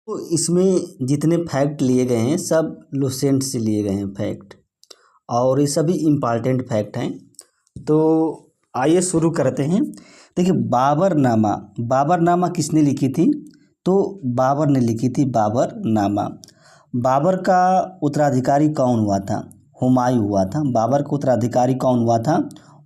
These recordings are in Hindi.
तो इसमें जितने फैक्ट लिए गए हैं सब लुसेंट से लिए गए हैं फैक्ट, और ये सभी इम्पॉर्टेंट फैक्ट हैं। तो आइए शुरू करते हैं। देखिए, बाबरनामा किसने लिखी थी? तो बाबर ने लिखी थी बाबरनामा। बाबर का उत्तराधिकारी कौन हुआ था? हुमायूं हुआ था। बाबर का उत्तराधिकारी कौन हुआ था?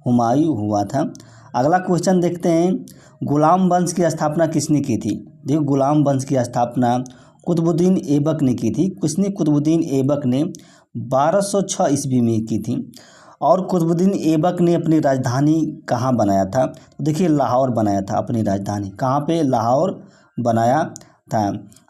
हुमायूं हुआ था। अगला क्वेश्चन देखते हैं, गुलाम वंश की स्थापना किसने की थी? देखो, गुलाम वंश की स्थापना कुतुबुद्दीन ऐबक ने की थी। किसने? कुतुबुद्दीन ऐबक ने 1206 ईस्वी में की थी। और कुतुबुद्दीन ऐबक ने अपनी राजधानी कहाँ बनाया था? तो देखिए, लाहौर बनाया था अपनी राजधानी। कहाँ पे? लाहौर बनाया था।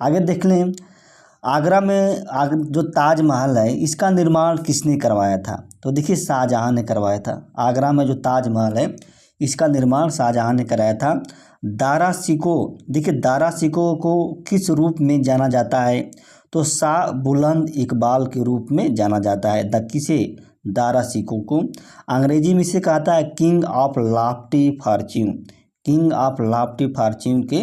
आगे देख लें, आगरा में जो ताजमहल है इसका निर्माण किसने करवाया था? तो देखिए, शाहजहाँ ने करवाया था। आगरा में जो ताजमहल है इसका निर्माण शाहजहाँ ने कराया था। दारा शिको, देखिए दारा शिको को किस रूप में जाना जाता है? तो शाह बुलंद इकबाल के रूप में जाना जाता है। किसे? दारा शिको को अंग्रेजी में इसे कहता है king of Lofty Fortune. King of Lofty Fortune के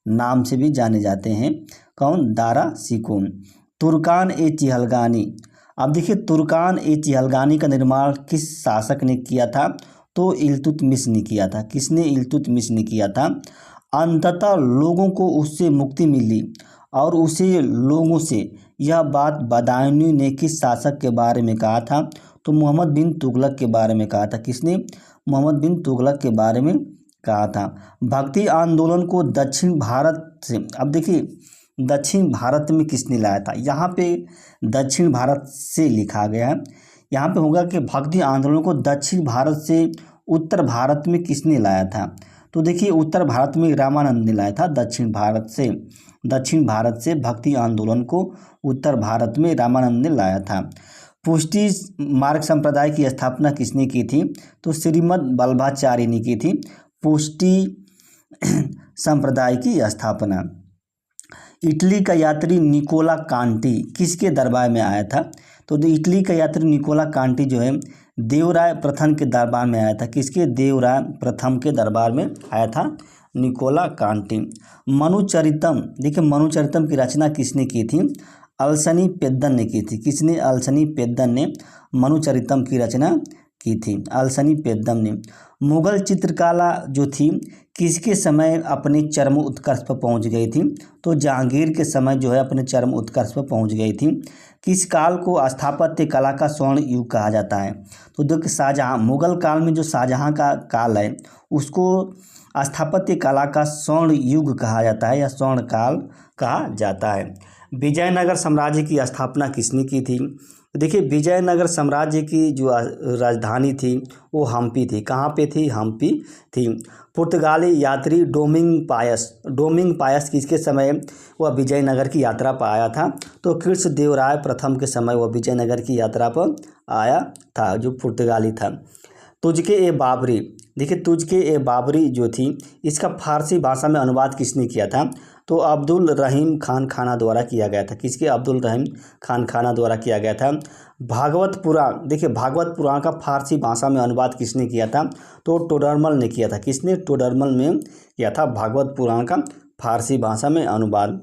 नाम से भी जाने जाते हैं। कौन? दारा शिको। तुर्कान ए चिहलगानी, अब देखिए तुर्कान ए चिहलगानी का निर्माण किस शासक ने किया था? तो इल्तुतमिश ने किया था। किसने? इल्तुतमिश ने किया था। अंततः लोगों को उससे मुक्ति मिली और उसे लोगों से यह बात बदायूं ने किस शासक के बारे में कहा था? तो मोहम्मद बिन तुगलक के बारे में कहा था। किसने? मोहम्मद बिन तुगलक के बारे में कहा था। भक्ति आंदोलन को दक्षिण भारत से, अब देखिए दक्षिण भारत में किसने लाया था? यहाँ पे दक्षिण भारत से लिखा गया है। यहाँ पे होगा कि भक्ति आंदोलन को दक्षिण भारत से उत्तर भारत में किसने लाया था? तो देखिए, उत्तर भारत में रामानंद ने लाया था। दक्षिण भारत से भक्ति आंदोलन को उत्तर भारत में रामानंद ने लाया था। पुष्टि मार्ग संप्रदाय की स्थापना किसने की थी? तो श्रीमद वल्लभाचार्य ने की थी पुष्टि संप्रदाय की स्थापना। इटली का यात्री निकोला कांटी किसके दरबार में आया था? तो इटली का यात्री निकोला कांटी जो है देवराय प्रथम के दरबार में आया था। किसके? देवराय प्रथम के दरबार में आया था निकोला कांटी। मनुचरितम, देखिए मनुचरितम की रचना किसने की थी? अलसनी पेद्दन ने की थी। किसने? अलसनी पेद्दन ने मनुचरितम की रचना की थी। अलसनी पेद्दन ने। मुगल चित्रकला जो थी किसके समय अपने चरम उत्कर्ष पर पहुंच गई थी? तो जहांगीर के समय जो है अपने चरम उत्कर्ष पर पहुंच गई थी। किस काल को स्थापत्य कला का स्वर्ण युग कहा जाता है? तो देखिए, शाहजहाँ, मुगल काल में जो शाहजहाँ का काल है उसको स्थापत्य कला का स्वर्ण युग कहा जाता है या स्वर्ण काल कहा जाता है। विजयनगर साम्राज्य की स्थापना किसने की थी? देखिए, विजयनगर साम्राज्य की जो राजधानी थी वो हम्पी थी। कहाँ पे थी? हम्पी थी। पुर्तगाली यात्री डोमिंग पायस किसके समय वह विजयनगर की यात्रा पर आया था? तो कृष्णदेवराय प्रथम के समय वह विजयनगर की यात्रा पर आया था, जो पुर्तगाली था। तुझके ए बाबरी, देखिए तुझके ए बाबरी जो थी इसका फारसी भाषा में अनुवाद किसने किया था? तो अब्दुल रहीम खान खाना द्वारा किया गया था। किसके? अब्दुल रहीम खान खाना द्वारा किया गया था। भागवत पुराण, देखिए भागवत पुराण का फारसी भाषा में अनुवाद किसने किया था? तो टोडरमल ने किया था। किसने? टोडरमल ने किया था भागवत पुराण का फारसी भाषा में अनुवाद।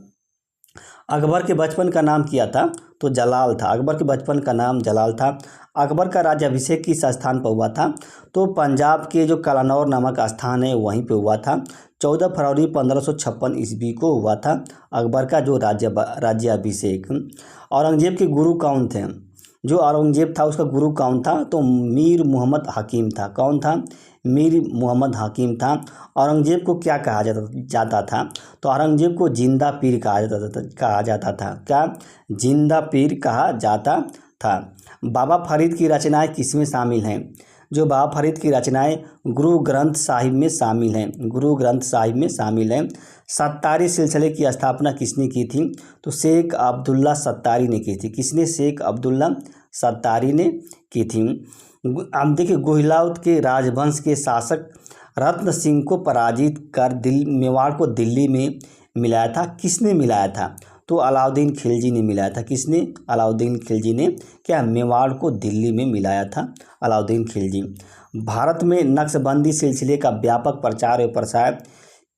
अकबर के बचपन का नाम क्या था? तो जलाल था। अकबर के बचपन का नाम जलाल था। अकबर का राज्याभिषेक किस स्थान पर हुआ था? तो पंजाब के जो कलानौर नामक स्थान है वहीं पे हुआ था। 14 फरवरी 1556 ईस्वी को हुआ था अकबर का जो राज्याभिषेक। औरंगजेब के गुरु कौन थे? जो औरंगजेब था उसका गुरु कौन था? तो मीर मुहम्मद हकीम था। कौन था? मीर मुहम्मद हकीम था। औरंगजेब को क्या कहा जाता था? तो औरंगजेब को जिंदा पीर कहा जाता था। क्या? जिंदा पीर कहा जाता था। बाबा फरीद की रचनाएं किसमें शामिल हैं? जो बाबा फरीद की रचनाएं गुरु ग्रंथ साहिब में शामिल हैं। गुरु ग्रंथ साहिब में शामिल हैं। सत्तारी सिलसिले की स्थापना किसने की थी? तो शेख अब्दुल्ला सत्तारी ने की थी। किसने? शेख अब्दुल्ला सत्तारी ने की थी। अब देखिए, गुहिलात के राजवंश के शासक रत्न सिंह को पराजित कर मेवाड़ को दिल्ली में मिलाया था। किसने मिलाया था? तो अलाउद्दीन खिलजी ने मिलाया था। किसने? अलाउद्दीन खिलजी ने क्या मेवाड़ को दिल्ली में मिलाया था? अलाउद्दीन खिलजी। भारत में नक्शबंदी सिलसिले का व्यापक प्रचार और प्रसार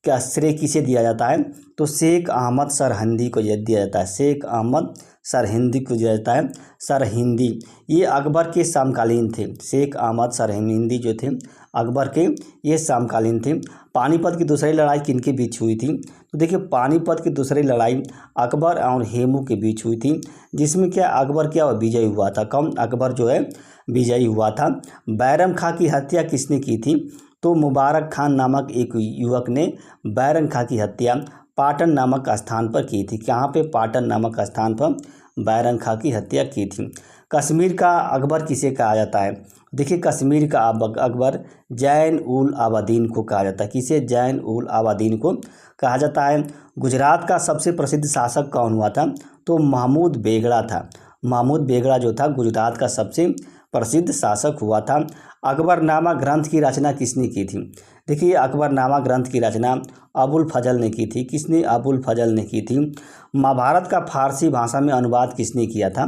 क्या श्रेय किसे दिया जाता है, तो शेख अहमद सरहिंदी को यह दिया जाता है। शेख अहमद सरहिंदी को दिया जाता है। सरहिंदी ये अकबर के समकालीन थे। शेख अहमद सरहिंदी जो थे अकबर के ये समकालीन थे। पानीपत की दूसरी लड़ाई किनके बीच हुई थी, तो देखिए पानीपत की दूसरी लड़ाई अकबर और हेमू के बीच हुई थी, जिसमें क्या अकबर क्या विजयी हुआ था। कौन, अकबर जो है विजयी हुआ था। बैरम खां की हत्या किसने की थी, तो मुबारक खान नामक एक युवक ने बैरम खां की हत्या पाटन नामक स्थान पर की थी। कहाँ पे, पाटन नामक स्थान पर बैरम खां की हत्या की थी। कश्मीर का अकबर किसे कहा जाता है, देखिए कश्मीर का अकबर जैन उल आबादीन को कहा जाता है। किसे, जैन उल आबादीन को कहा जाता है। गुजरात का सबसे प्रसिद्ध शासक कौन हुआ था, तो महमूद बेगड़ा था। महमूद बेगड़ा जो था गुजरात का सबसे प्रसिद्ध शासक हुआ था। अकबरनामा ग्रंथ की रचना किसने की थी, देखिए अकबरनामा ग्रंथ की रचना अबुल फजल ने की थी। किसने, अबुल फजल ने की थी। महाभारत का फारसी भाषा में अनुवाद किसने किया था,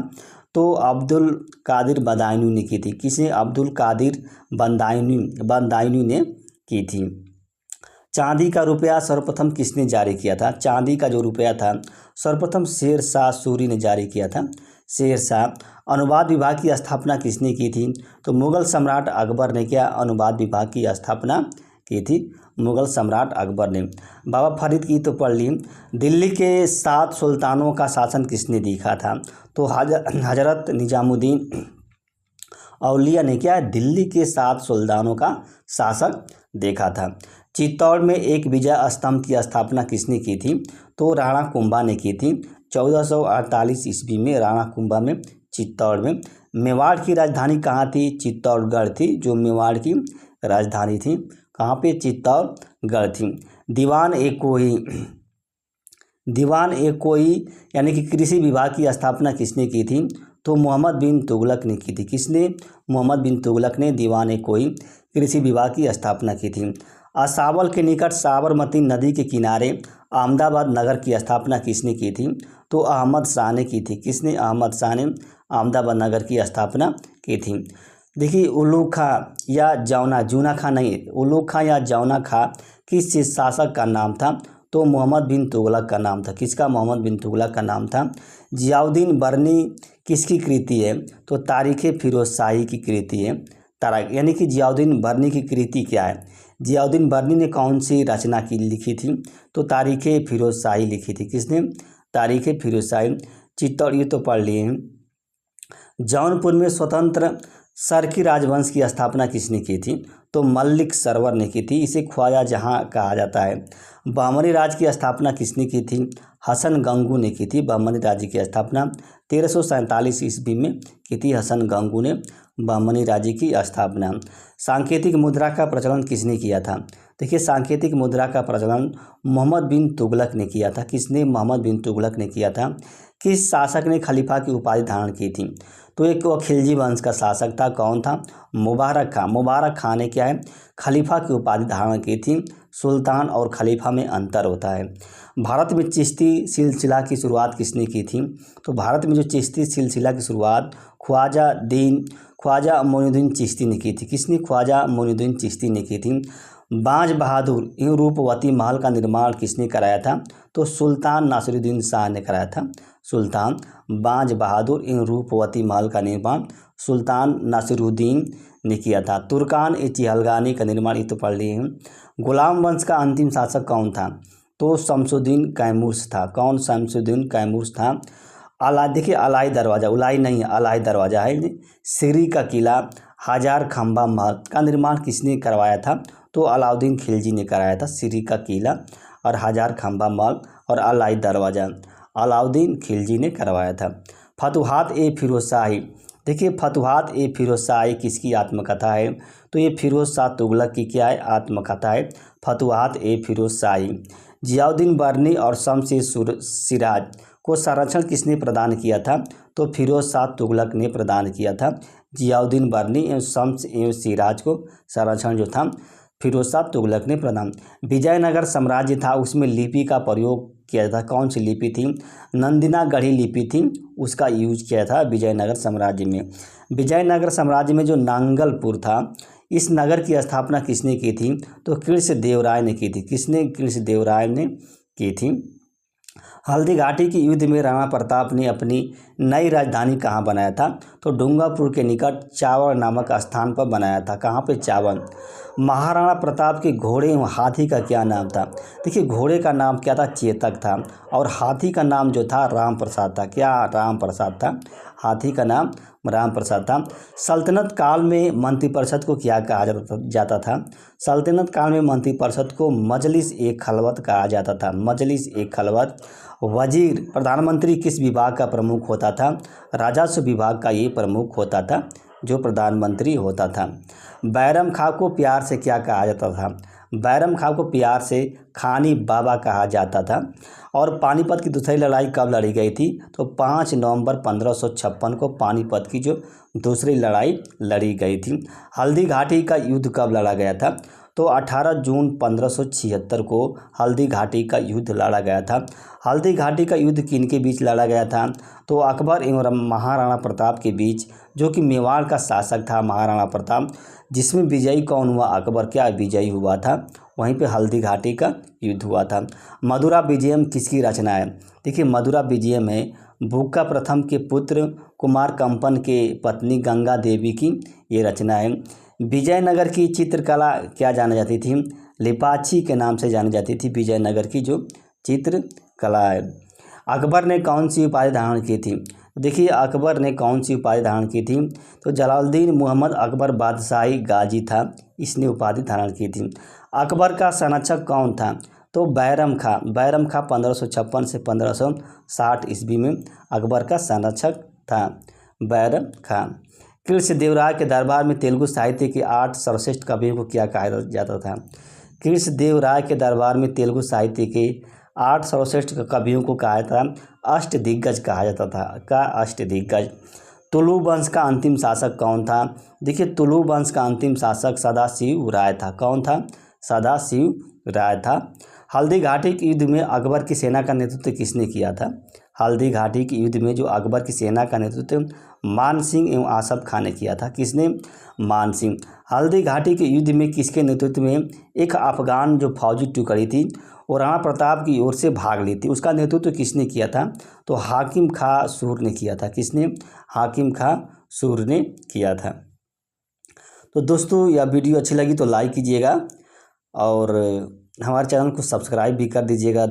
तो अब्दुल कादिर बदायूनी ने की थी। किसने, अब्दुल कादिर बदायूनी ने की थी। चांदी का रुपया सर्वप्रथम किसने जारी किया था, चांदी का जो रुपया था सर्वप्रथम शेर शाह सूरी ने जारी किया था। शेर शाह। अनुवाद विभाग की स्थापना किसने की थी, तो मुगल सम्राट अकबर ने क्या अनुवाद विभाग की स्थापना की थी, मुगल सम्राट अकबर ने। बाबा फरीद की तो पढ़ ली। दिल्ली के 7 सुल्तानों का शासन किसने देखा था, तो हजरत निजामुद्दीन औलिया ने क्या दिल्ली के 7 सुल्तानों का शासक देखा था। चित्तौड़ में एक विजय स्तंभ की स्थापना किसने की थी, तो राणा कुंभा ने की थी। 1448 ईस्वी में राणा कुंभा में चित्तौड़ में। मेवाड़ की राजधानी कहाँ थी, चित्तौड़गढ़ थी। जो मेवाड़ की राजधानी थी कहाँ पे, चित्तौड़गढ़ थी। दीवान ए कोई यानी कि कृषि विभाग की स्थापना किसने की थी, तो मोहम्मद बिन तुगलक ने की थी। किसने, मोहम्मद बिन तुगलक ने दीवान ए कोई कृषि विभाग की स्थापना की थी। असावल के निकट साबरमती नदी के किनारे अहमदाबाद नगर की स्थापना किसने की थी, तो अहमद शाह ने की थी। किसने, अहमद शाह ने अहमदाबाद नगर की स्थापना की थी। देखिए उल्लू खां या जौना, जूना खां नहीं, उल्लू खां या जौना खां किस शासक का नाम था, तो मोहम्मद बिन तुगलक का नाम था। किसका, मोहम्मद बिन तुगलक का नाम था। जियाउद्दीन बर्नी किसकी कृति है, तो तारीख़ फिरोज शाही की कृति है। यानी कि जियाउद्दीन बर्नी की कृति क्या है, जियाउद्दीन बर्नी ने कौन सी रचना की लिखी थी, तो तारीख़ फिरोज शाही लिखी थी। किसने, तारीख़ फिरोज शाही। चित्तौड़ ये तो पढ़ लिए हैं। जौनपुर में स्वतंत्र सरकी राजवंश की स्थापना किसने की थी, तो मल्लिक सरवर ने की थी। इसे ख्वाजा जहां कहा जाता है। बहमनी राज्य की स्थापना किसने की थी, हसन गंगू ने की थी। बहमनी राज्य की स्थापना 1347 ईस्वी में की थी, हसन गंगू ने बहमनी राज्य की स्थापना। सांकेतिक मुद्रा का प्रचलन किसने किया था, देखिए सांकेतिक मुद्रा का प्रचलन मोहम्मद बिन तुगलक ने किया था। किसने, मोहम्मद बिन तुगलक ने किया था। किस शासक ने खलीफा की उपाधि धारण की थी, तो एक वो खिलजी वंश का शासक था। कौन था, मुबारक खां। मुबारक खां ने क्या है, खलीफा की उपाधि धारण की थी। सुल्तान और खलीफा में अंतर होता है। भारत में चिश्ती सिलसिला की शुरुआत किसने की थी, तो भारत में जो चिश्ती सिलसिला की शुरुआत ख्वाजा मोइनुद्दीन चिश्ती ने की थी। किसने, ख्वाजा मोइनुद्दीन चिश्ती ने की थी। बाज बहादुर एवं रूपवती महल का निर्माण किसने कराया था, तो सुल्तान नासिरुद्दीन शाह ने कराया था। सुल्तान बाज बहादुर एवं रूपवती महल का निर्माण सुल्तान नासिरुद्दीन ने किया था। तुर्कान ए चिहलगानी का निर्माण ये तो पढ़ लिए हैं। गुलाम वंश का अंतिम शासक कौन था, तो शमसुद्दीन कैमूर था। कौन, शमसुद्दीन कैमूर था। देखिए अलाई दरवाज़ा, उलाई नहीं अलाई दरवाज़ा है। सिरी का किला, हजार खंबा महल का निर्माण किसने करवाया था, तो अलाउद्दीन खिलजी ने कराया था। सिरी का किला और हजार खंबा महल और अलाई दरवाज़ा अलाउद्दीन खिलजी ने करवाया था। फतुहात ए फिरोज शाही, देखिए फतुहात ए फिरोज शाही किसकी आत्मकथा है, तो ये फिरोज शाह तुगलक की क्या है, आत्मकथा है। फतुहात ए फिरोज शाही। जियाउद्दीन बर्नी और शमस-ए सिराज को संरक्षण किसने प्रदान किया था, तो फिरोज शाह तुगलक ने प्रदान किया था। जियाउद्दीन बर्नी एवं शम्स एवं सिराज को संरक्षण जो था फिरोज शाह तुगलक ने प्रदान। विजयनगर साम्राज्य था, उसमें लिपि का प्रयोग किया था। कौन सी लिपि थी, नंदिना गढ़ी लिपि थी, उसका यूज किया था विजयनगर साम्राज्य में। विजयनगर साम्राज्य में जो नांगलपुर था इस नगर की स्थापना किसने की थी? तो कृष्णदेवराय ने की थी। किसने? कृष्णदेवराय ने की थी। हल्दी घाटी की युद्ध में राणा प्रताप ने अपनी नई राजधानी कहाँ बनाया था? तो डूंगरपुर के निकट चावड़ नामक स्थान पर बनाया था। कहाँ पे? चावड़। महाराणा प्रताप के घोड़े एवं हाथी का क्या नाम था? देखिए, घोड़े का नाम क्या था? चेतक था। और हाथी का नाम जो था राम प्रसाद था। क्या? राम प्रसाद था। हाथी का नाम राम प्रसाद था। सल्तनत काल में मंत्रिपरिषद को क्या कहा जाता था? सल्तनत काल में मंत्रिपरिषद को मजलिस ए खलवत कहा जाता था। मजलिस ए खलवत। वजीर, प्रधानमंत्री किस विभाग का प्रमुख होता था? राजस्व विभाग का ये प्रमुख होता था, जो प्रधानमंत्री होता था। बैरम खां को प्यार से क्या कहा जाता था? बैरम खां को प्यार से खानी बाबा कहा जाता था। और पानीपत की दूसरी लड़ाई कब लड़ी गई थी? तो 5 नवंबर 1556 को पानीपत की जो दूसरी लड़ाई लड़ी गई थी। हल्दी घाटी का युद्ध कब लड़ा गया था? तो 18 जून 1576 को हल्दी घाटी का युद्ध लड़ा गया था। हल्दी घाटी का युद्ध किनके बीच लड़ा गया था? तो अकबर एवं महाराणा प्रताप के बीच, जो कि मेवाड़ का शासक था महाराणा प्रताप, जिसमें विजयी कौन हुआ? अकबर क्या विजयी हुआ था? वहीं पे हल्दी घाटी का युद्ध हुआ था। मधुरा विजयम किसकी रचना है? देखिए, मधुरा विजयम है भूका प्रथम के पुत्र कुमार कंपन के पत्नी गंगा देवी की ये रचना है। विजयनगर की चित्रकला क्या जानी जाती थी? लिपाची के नाम से जानी जाती थी विजयनगर की जो चित्रकला है। अकबर ने कौन सी उपाधि धारण की थी? देखिए, अकबर ने कौन सी उपाधि धारण की थी? तो जलालुद्दीन मुहम्मद अकबर बादशाही गाजी था, इसने उपाधि धारण की थी। अकबर का संरक्षक कौन था? तो बैरम खां। बैरम खां 1556 से 1560 ईस्वी में अकबर का संरक्षक था बैरम खां। कृष्णदेवराय के दरबार में तेलुगु साहित्य के 8 सर्वश्रेष्ठ कवियों को क्या कहा जाता था? कृष्णदेवराय के दरबार में तेलुगु साहित्य के 8 सर्वश्रेष्ठ कवियों को कहा जाता था अष्टदिग्गज कहा जाता था। का? अष्टदिग्गज। तुलु वंश का अंतिम शासक कौन था? देखिए, तुलु वंश का अंतिम शासक सदाशिव राय था। कौन था? सदाशिव राय था। हल्दी घाटी के युद्ध में अकबर की सेना का नेतृत्व किसने किया था? हल्दी घाटी के युद्ध में जो अकबर की सेना का नेतृत्व मान सिंह एवं आसफ खां ने किया था। किसने? मान सिंह। हल्दी घाटी के युद्ध में किसके नेतृत्व में एक अफगान जो फौजी टुकड़ी थी वो राणा प्रताप की ओर से भाग ली थी, उसका नेतृत्व किसने किया था? तो हाकिम खां सूर ने किया था। किसने? हाकिम खां सूर ने किया था। तो दोस्तों, यह वीडियो अच्छी लगी तो लाइक कीजिएगा और हमारे चैनल को सब्सक्राइब भी कर दीजिएगा।